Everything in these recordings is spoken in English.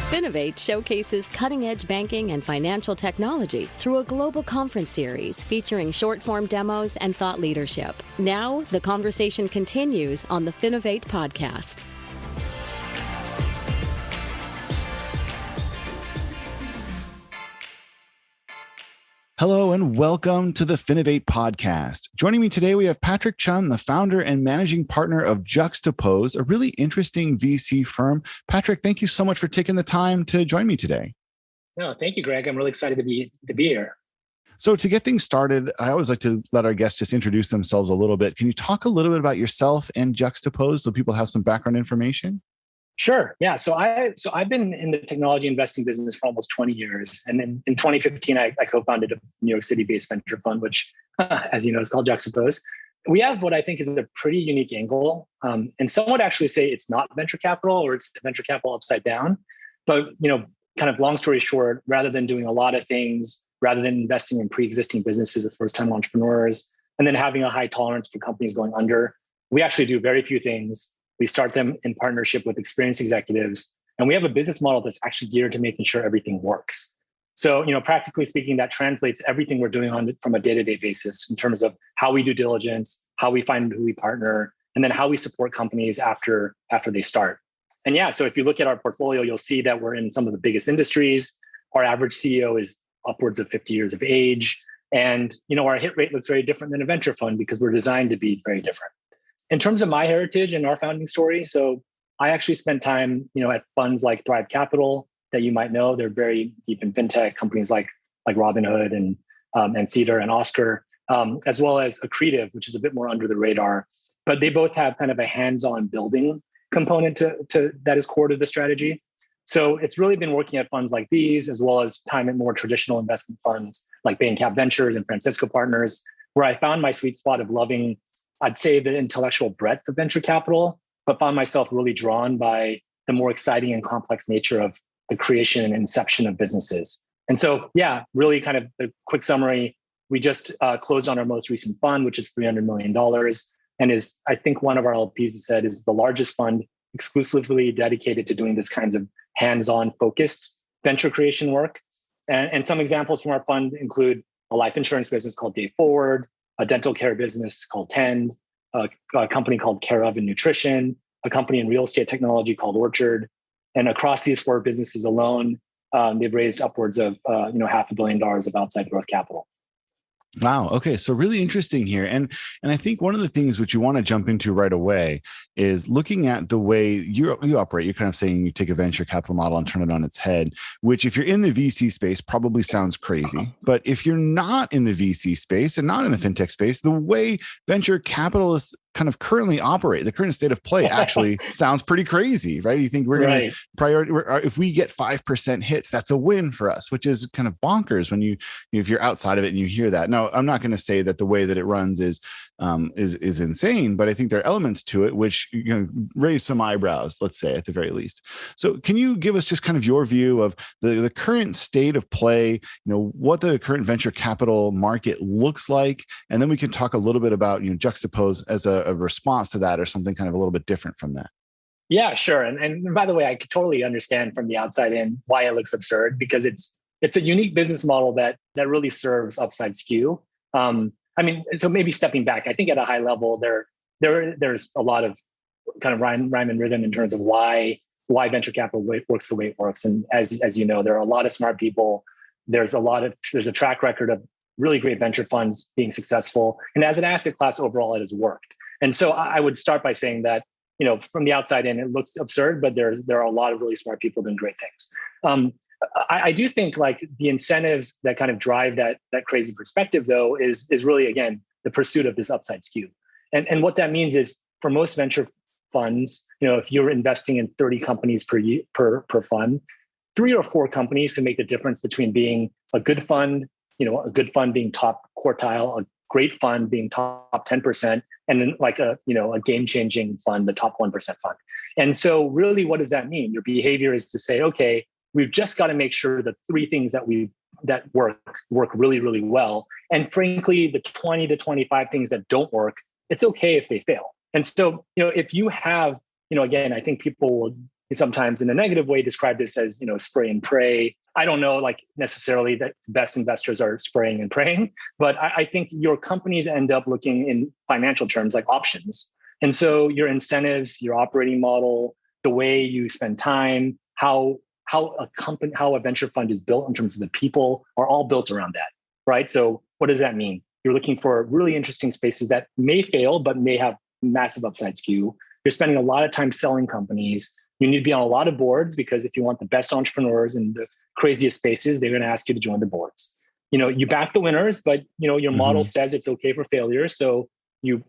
Finovate showcases cutting-edge banking and financial technology through a global conference series featuring short-form demos and thought leadership. Now, the conversation continues on the Finovate podcast. Hello and welcome to the Finovate podcast. Joining me today, we have Patrick Chun, the founder and managing partner of Juxtapose, a really interesting VC firm. Patrick, thank you so much for taking the time to join me today. No, thank you, Greg. I'm really excited to be here. So to get things started, I always like to let our guests just introduce themselves a little bit. Can you talk a little bit about yourself and Juxtapose so people have some background information? Sure. Yeah. So I've been in the technology investing business for almost 20 years. And then in 2015, I co-founded a New York City-based venture fund, which, as you know, is called Juxtapose. We have what I think is a pretty unique angle. And some would actually say it's not venture capital or it's venture capital upside down. But, kind of long story short, rather than doing a lot of things, rather than investing in pre-existing businesses with first-time entrepreneurs, and then having a high tolerance for companies going under, we actually do very few things. We start them in partnership with experienced executives, and we have a business model that's actually geared to making sure everything works. So, practically speaking, that translates everything we're doing on from a day-to-day basis in terms of how we do diligence, how we find who we partner, and then how we support companies after they start. And yeah, so if you look at our portfolio, you'll see that we're in some of the biggest industries. Our average CEO is upwards of 50 years of age. And, our hit rate looks very different than a venture fund because we're designed to be very different. In terms of my heritage and our founding story, so I actually spent time, at funds like Thrive Capital that you might know. They're very deep in fintech companies like Robinhood and Cedar and Oscar, as well as Accretive, which is a bit more under the radar. But they both have kind of a hands-on building component to that is core to the strategy. So it's really been working at funds like these, as well as time at more traditional investment funds like Bain Cap Ventures and Francisco Partners, where I found my sweet spot of loving, I'd say, the intellectual breadth of venture capital, but found myself really drawn by the more exciting and complex nature of the creation and inception of businesses. And so, yeah, really kind of the quick summary, we just closed on our most recent fund, which is $300 million, and is, I think one of our LPs said, is the largest fund exclusively dedicated to doing this kinds of hands-on focused venture creation work. And some examples from our fund include a life insurance business called Day Forward, a dental care business called Tend, a company called Care of and Nutrition, a company in real estate technology called Orchard. And across these four businesses alone, they've raised upwards of $500 million of outside growth capital. Wow. Okay. So really interesting here. And I think one of the things which you want to jump into right away is looking at the way you operate. You're kind of saying you take a venture capital model and turn it on its head, which if you're in the VC space probably sounds crazy. But if you're not in the VC space and not in the fintech space, the way venture capitalists kind of currently operate, the current state of play actually sounds pretty crazy, right? You think we're going to priority, if we get 5% hits, that's a win for us, which is kind of bonkers when if you're outside of it and you hear that. Now, I'm not going to say that the way that it runs is insane, but I think there are elements to it which raise some eyebrows, let's say at the very least. So can you give us just kind of your view of the current state of play, what the current venture capital market looks like, and then we can talk a little bit about Juxtapose as a response to that or something kind of a little bit different from that. Yeah, sure. And by the way, I could totally understand from the outside in why it looks absurd, because it's a unique business model that really serves upside skew. So maybe stepping back, I think at a high level, there's a lot of kind of rhyme and rhythm in terms of why venture capital works the way it works. And as you know, there are a lot of smart people. There's a track record of really great venture funds being successful. And as an asset class overall, it has worked. And so I would start by saying that, from the outside in, it looks absurd, but there are a lot of really smart people doing great things. I do think like the incentives that kind of drive that crazy perspective, though, is really, again, the pursuit of this upside skew. And what that means is for most venture funds, if you're investing in 30 companies per fund, 3 or 4 companies can make the difference between being a good fund, a good fund being top quartile, a great fund being top 10%, and then like a game-changing fund, the top 1% fund. And so really, what does that mean? Your behavior is to say, okay, we've just got to make sure the 3 things that work really, really well. And frankly, the 20 to 25 things that don't work, it's okay if they fail. And so, if you have, again, I think people will sometimes in a negative way describe this as, spray and pray. I don't know, like necessarily that best investors are spraying and praying, but I think your companies end up looking in financial terms like options. And so your incentives, your operating model, the way you spend time, how a venture fund is built in terms of the people are all built around that, right? So what does that mean? You're looking for really interesting spaces that may fail, but may have massive upside skew. You're spending a lot of time selling companies. You need to be on a lot of boards because if you want the best entrepreneurs in the craziest spaces, they're going to ask you to join the boards. You back the winners, but your model says it's okay for failures. So you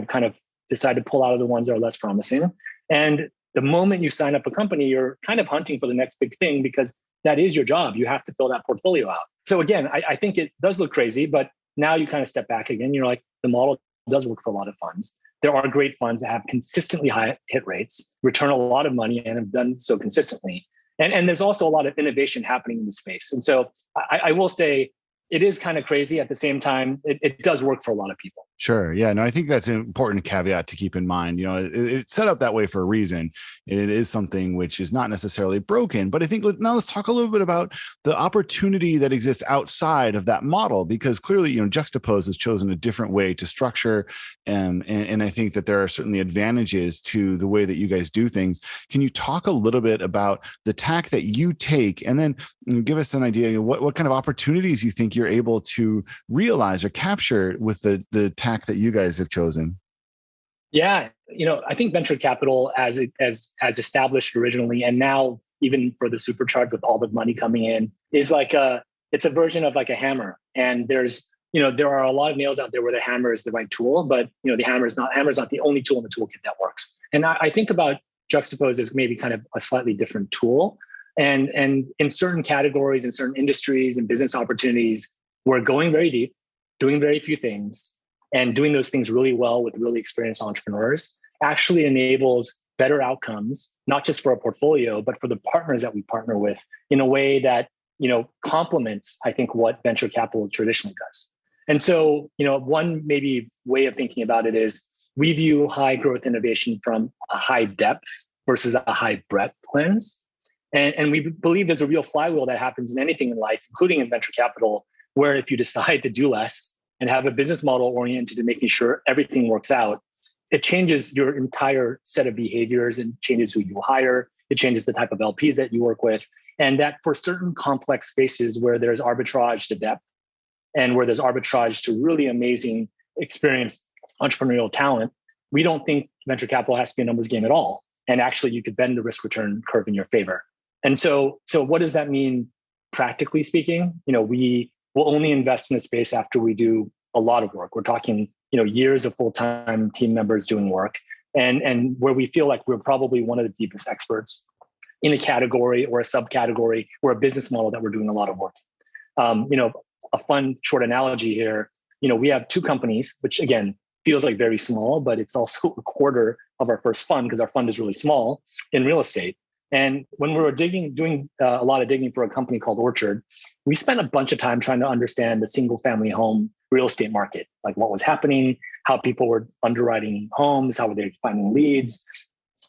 kind of decide to pull out of the ones that are less promising. And the moment you sign up a company, you're kind of hunting for the next big thing because that is your job. You have to fill that portfolio out. So again, I think it does look crazy, but now you kind of step back again. You're like, the model does work for a lot of funds. There are great funds that have consistently high hit rates, return a lot of money, and have done so consistently. And there's also a lot of innovation happening in the space. And so I will say it is kind of crazy. At the same time, it does work for a lot of people. Sure. Yeah. No, I think that's an important caveat to keep in mind. It's set up that way for a reason. And it is something which is not necessarily broken. But I think now let's talk a little bit about the opportunity that exists outside of that model, because clearly, Juxtapose has chosen a different way to structure. And I think that there are certainly advantages to the way that you guys do things. Can you talk a little bit about the tack that you take and then give us an idea of what kind of opportunities you think you're able to realize or capture with the tack that you guys have chosen? Yeah, I think venture capital as established originally, and now even for the supercharged with all the money coming in, is it's a version of like a hammer. And there's there are a lot of nails out there where the hammer is the right tool, but the hammer is not the only tool in the toolkit that works. And I think about Juxtapose as maybe kind of a slightly different tool. And in certain categories, in certain industries and business opportunities, we're going very deep, doing very few things, and doing those things really well with really experienced entrepreneurs actually enables better outcomes, not just for a portfolio, but for the partners that we partner with in a way that, complements, I think, what venture capital traditionally does. And so, one maybe way of thinking about it is we view high growth innovation from a high depth versus a high breadth lens. And we believe there's a real flywheel that happens in anything in life, including in venture capital, where if you decide to do less and have a business model oriented to making sure everything works out, it changes your entire set of behaviors and changes who you hire. It changes the type of LPs that you work with. And that for certain complex spaces where there's arbitrage to depth and where there's arbitrage to really amazing experienced entrepreneurial talent, we don't think venture capital has to be a numbers game at all. And actually you could bend the risk return curve in your favor. And so what does that mean practically speaking? We will only invest in the space after we do a lot of work. We're talking, years of full-time team members doing work, and where we feel like we're probably one of the deepest experts in a category or a subcategory or a business model that we're doing a lot of work. A fun short analogy here. We have two companies, which again feels like very small, but it's also a quarter of our first fund because our fund is really small in real estate. And when we were doing a lot of digging for a company called Orchard, we spent a bunch of time trying to understand the single family home real estate market, like what was happening, how people were underwriting homes, how were they finding leads.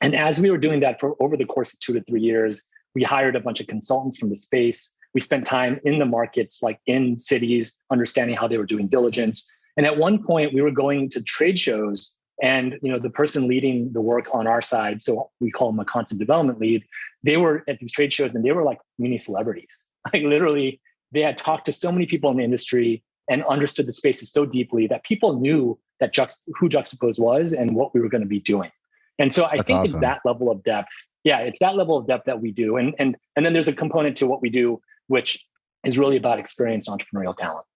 And as we were doing that for over the course of 2 to 3 years, we hired a bunch of consultants from the space. We spent time in the markets, like in cities, understanding how they were doing diligence. And at one point we were going to trade shows, and the person leading the work on our side, so we call them a concept development lead, they were at these trade shows and they were like mini celebrities. Like literally, they had talked to so many people in the industry and understood the spaces so deeply that people knew that who Juxtapose was and what we were going to be doing. And so I think awesome. It's that level of depth. Yeah, it's that level of depth that we do. And then there's a component to what we do, which is really about experienced entrepreneurial talent.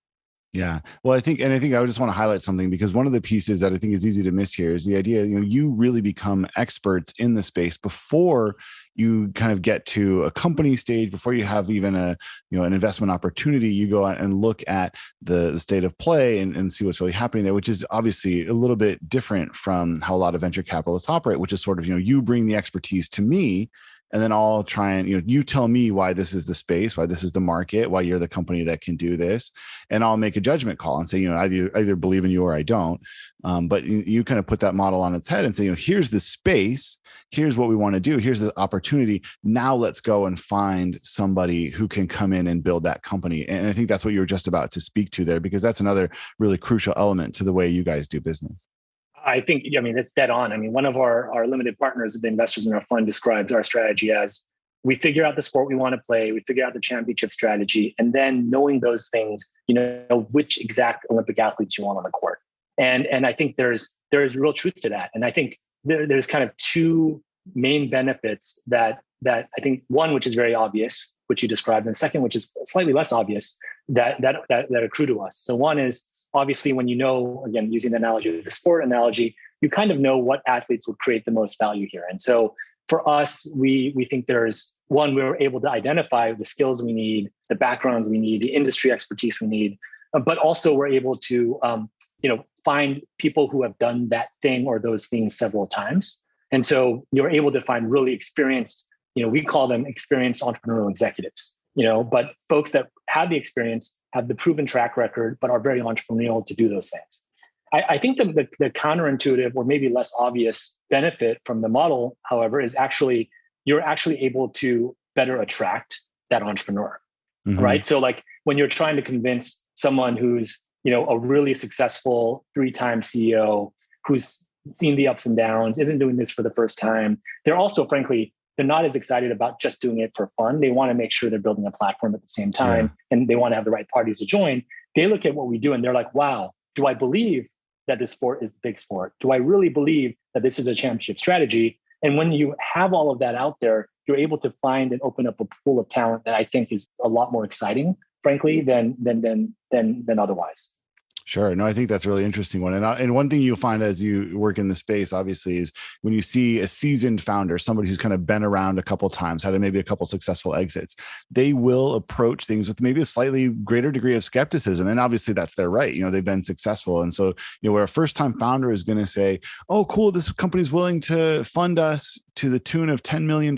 Yeah. Well, I think I would just want to highlight something, because one of the pieces that I think is easy to miss here is the idea, you really become experts in the space before you kind of get to a company stage, before you have even an investment opportunity. You go out and look at the state of play and see what's really happening there, which is obviously a little bit different from how a lot of venture capitalists operate, which is sort of, you bring the expertise to me, and then I'll try and, you tell me why this is the space, why this is the market, why you're the company that can do this. And I'll make a judgment call and say, I either believe in you or I don't. But you kind of put that model on its head and say, here's the space, here's what we want to do, here's the opportunity. Now let's go and find somebody who can come in and build that company. And I think that's what you were just about to speak to there, because that's another really crucial element to the way you guys do business. I think, it's dead on. One of our limited partners, the investors in our fund, describes our strategy as we figure out the sport we want to play, we figure out the championship strategy, and then knowing those things, which exact Olympic athletes you want on the court. And I think there's real truth to that. And I think there's kind of two main benefits that I think, one, which is very obvious, which you described, and second, which is slightly less obvious, that accrue to us. So one is, obviously, when again, using the analogy of the sport analogy, you kind of know what athletes would create the most value here. And so for us, we think there's one, we're able to identify the skills we need, the backgrounds we need, the industry expertise we need, but also we're able to, find people who have done that thing or those things several times. And so you're able to find really experienced, we call them experienced entrepreneurial executives, but folks that have the experience, have the proven track record, but are very entrepreneurial to do those things. I think the counterintuitive or maybe less obvious benefit from the model, however, is you're actually able to better attract that entrepreneur, right? So like when you're trying to convince someone who's, a really successful 3-time CEO who's seen the ups and downs, isn't doing this for the first time, they're also, frankly, they're not as excited about just doing it for fun. They want to make sure they're building a platform at the same time, and they want to have the right parties to join. They look at what we do and they're like, wow, do I believe that this sport is the big sport? Do I really believe that this is a championship strategy? And when you have all of that out there, you're able to find and open up a pool of talent that I think is a lot more exciting, frankly, than otherwise. Sure. No, I think that's a really interesting one. And one thing you'll find as you work in the space, obviously, is when you see a seasoned founder, somebody who's kind of been around a couple of times, had maybe a couple successful exits, they will approach things with maybe a slightly greater degree of skepticism. And obviously that's their right. They've been successful. And so, where a first-time founder is going to say, oh, cool, this company's willing to fund us to the tune of $10 million.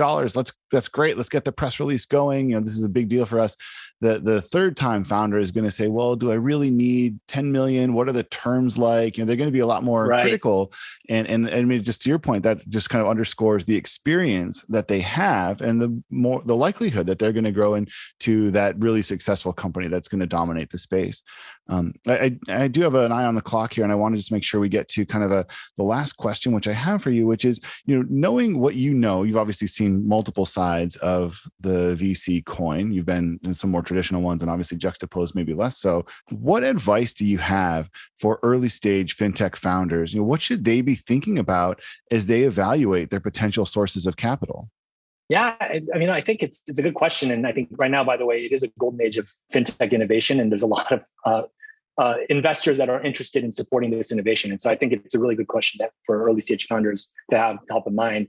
That's great. Let's get the press release going. This is a big deal for us. The third-time founder is going to say, well, do I really need 10 million? What are the terms like? They're going to be a lot more critical. And I mean, just to your point, that just kind of underscores the experience that they have and the likelihood that they're going to grow into that really successful company that's going to dominate the space. I do have an eye on the clock here, and I want to just make sure we get to kind of the last question, which I have for you, which is, knowing what you've obviously seen multiple sides of the VC coin. You've been in some more traditional ones, and obviously Juxtapose maybe less so. What advice do you have for early stage fintech founders? What should they be thinking about as they evaluate their potential sources of capital? Yeah, I think it's a good question. And I think right now, by the way, it is a golden age of fintech innovation, and there's a lot of investors that are interested in supporting this innovation. And so I think it's a really good question for early stage founders to have top of mind.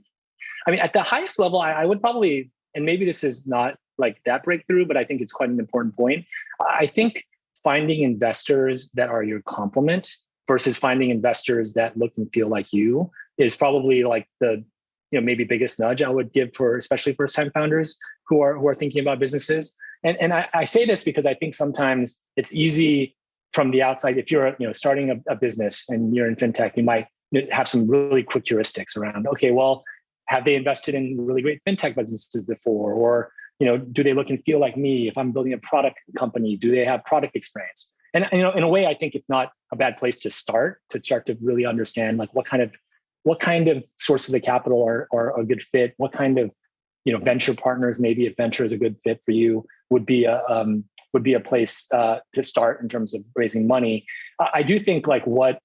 At the highest level, I would probably, and maybe this is not like that breakthrough, but I think it's quite an important point. I think finding investors that are your complement versus finding investors that look and feel like you is probably like the maybe biggest nudge I would give for especially first-time founders who are thinking about businesses. And I say this because I think sometimes it's easy from the outside. If you're starting a business and you're in fintech, you might have some really quick heuristics around, okay, well, have they invested in really great fintech businesses before? Or, do they look and feel like me? If I'm building a product company, do they have product experience? And, in a way, I think it's not a bad place to start to really understand like what kind of sources of capital are a good fit, what kind of, venture partners, maybe if venture is a good fit for you, would be a place to start in terms of raising money. I do think the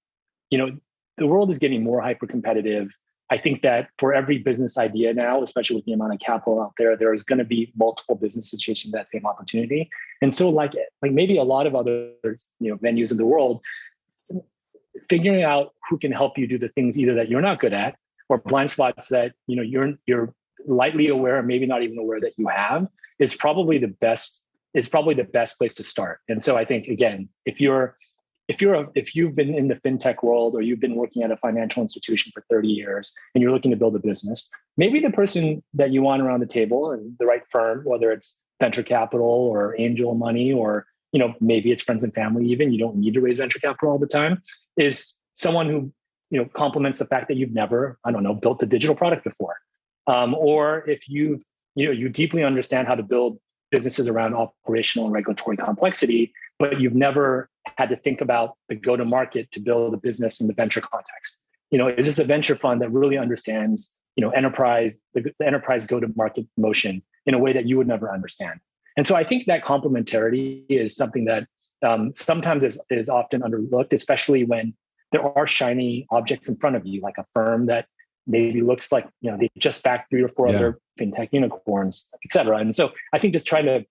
world is getting more hyper competitive. I think that for every business idea now, especially with the amount of capital out there is going to be multiple businesses chasing that same opportunity. And so like maybe a lot of other, venues in the world, figuring out who can help you do the things either that you're not good at or blind spots that, you're lightly aware, or maybe not even aware that you have, is probably the best place to start. And so I think, again, if you're if you've been in the fintech world or you've been working at a financial institution for 30 years and you're looking to build a business, maybe the person that you want around the table and the right firm, whether it's venture capital or angel money, or maybe it's friends and family, even you don't need to raise venture capital all the time, is someone who complements the fact that you've never, built a digital product before, or if you deeply understand how to build businesses around operational and regulatory complexity, but you've never had to think about the go-to-market to build a business in the venture context. Is this a venture fund that really understands, the enterprise go-to-market motion in a way that you would never understand? And so I think that complementarity is something that sometimes is often underlooked, especially when there are shiny objects in front of you, like a firm that maybe looks like, they just backed 3 or 4 other fintech unicorns, et cetera. And so I think just trying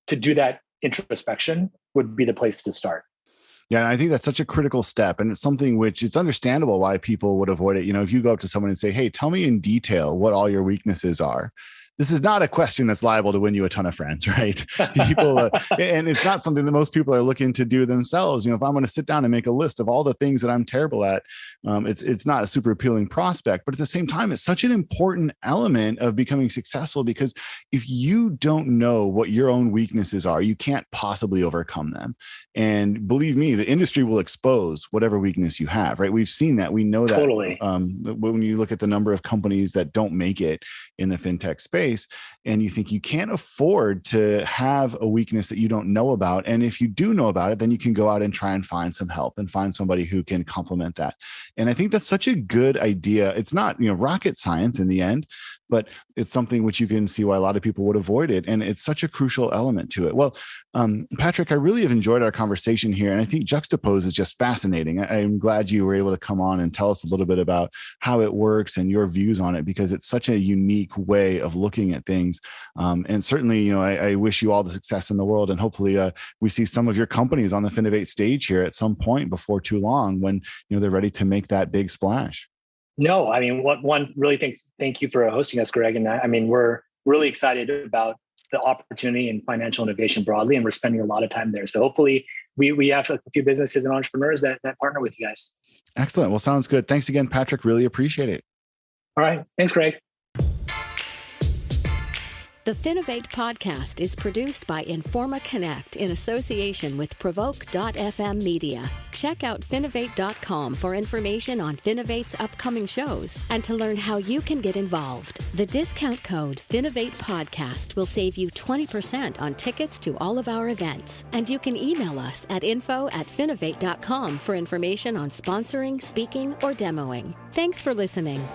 to do that introspection would be the place to start. Yeah, I think that's such a critical step. And it's something which it's understandable why people would avoid it. If you go up to someone and say, hey, tell me in detail what all your weaknesses are. This is not a question that's liable to win you a ton of friends, right? People, and it's not something that most people are looking to do themselves. If I'm going to sit down and make a list of all the things that I'm terrible at, it's not a super appealing prospect. But at the same time, it's such an important element of becoming successful, because if you don't know what your own weaknesses are, you can't possibly overcome them. And believe me, the industry will expose whatever weakness you have, right? We've seen that. We know that totally. When you look at the number of companies that don't make it in the fintech space, and you think you can't afford to have a weakness that you don't know about. And if you do know about it, then you can go out and try and find some help and find somebody who can complement that. And I think that's such a good idea. It's not, rocket science in the end, but it's something which you can see why a lot of people would avoid it. And it's such a crucial element to it. Well, Patrick, I really have enjoyed our conversation here. And I think Juxtapose is just fascinating. I'm glad you were able to come on and tell us a little bit about how it works and your views on it, because it's such a unique way of looking at things. And certainly, I wish you all the success in the world. And hopefully we see some of your companies on the Finovate stage here at some point before too long, when they're ready to make that big splash. No, thank you for hosting us, Greg. And we're really excited about the opportunity in financial innovation broadly, and we're spending a lot of time there. So hopefully we have a few businesses and entrepreneurs that partner with you guys. Excellent. Well, sounds good. Thanks again, Patrick. Really appreciate it. All right. Thanks, Greg. The Finovate podcast is produced by Informa Connect in association with Provoke.fm Media. Check out Finovate.com for information on Finovate's upcoming shows and to learn how you can get involved. The discount code Finovate Podcast will save you 20% on tickets to all of our events. And you can email us at info@finovate.com for information on sponsoring, speaking, or demoing. Thanks for listening.